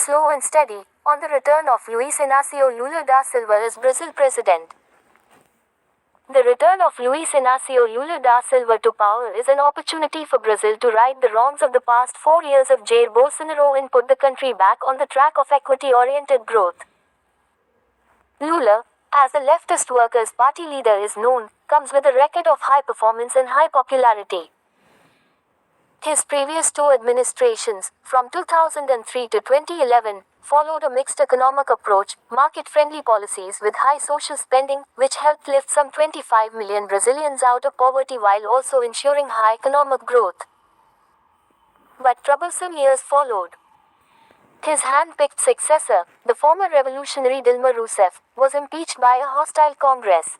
slow and steady, on the return of Luiz Inácio Lula da Silva as Brazil president. The return of Luiz Inácio Lula da Silva to power is an opportunity for Brazil to right the wrongs of the past 4 years of Jair Bolsonaro and put the country back on the track of equity-oriented growth. Lula, as the leftist Workers' Party leader is known, comes with a record of high performance and high popularity. His previous two administrations, from 2003 to 2011, followed a mixed economic approach, market-friendly policies with high social spending, which helped lift some 25 million Brazilians out of poverty while also ensuring high economic growth. But troublesome years followed. His hand-picked successor, the former revolutionary Dilma Rousseff, was impeached by a hostile Congress.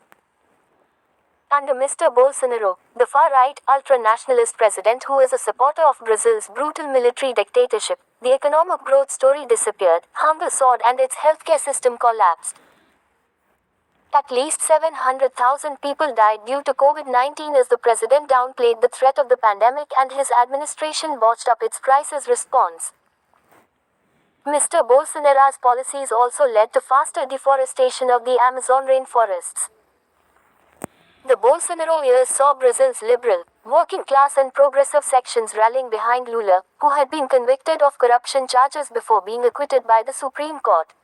Under Mr. Bolsonaro, the far-right, ultra-nationalist president who is a supporter of Brazil's brutal military dictatorship, the economic growth story disappeared, hunger soared and its healthcare system collapsed. At least 700,000 people died due to COVID-19 as the president downplayed the threat of the pandemic and his administration botched up its crisis response. Mr. Bolsonaro's policies also led to faster deforestation of the Amazon rainforests. The Bolsonaro years saw Brazil's liberal, working-class and progressive sections rallying behind Lula, who had been convicted of corruption charges before being acquitted by the Supreme Court.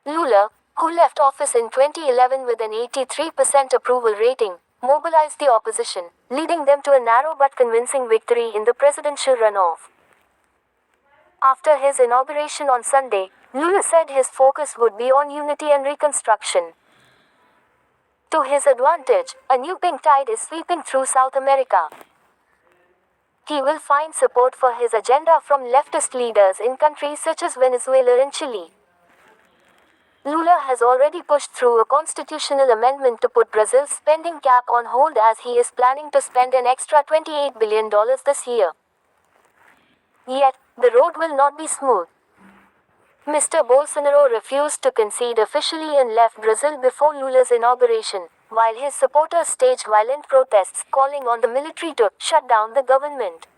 Lula, who left office in 2011 with an 83% approval rating, mobilized the opposition, leading them to a narrow but convincing victory in the presidential runoff. After his inauguration on Sunday, Lula said his focus would be on unity and reconstruction. To his advantage, a new pink tide is sweeping through South America. He will find support for his agenda from leftist leaders in countries such as Venezuela and Chile. Lula has already pushed through a constitutional amendment to put Brazil's spending cap on hold as he is planning to spend an extra $28 billion this year. Yet, the road will not be smooth. Mr. Bolsonaro refused to concede officially and left Brazil before Lula's inauguration, while his supporters staged violent protests calling on the military to shut down the government.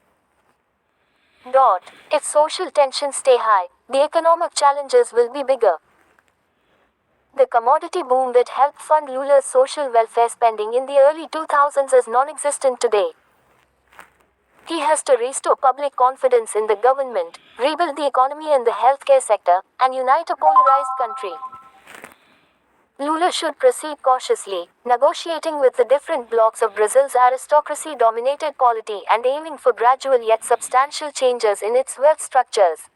If social tensions stay high, the economic challenges will be bigger. The commodity boom that helped fund Lula's social welfare spending in the early 2000s is non-existent today. He has to restore public confidence in the government, rebuild the economy and the healthcare sector, and unite a polarized country. Lula should proceed cautiously, negotiating with the different blocs of Brazil's aristocracy-dominated polity and aiming for gradual yet substantial changes in its wealth structures.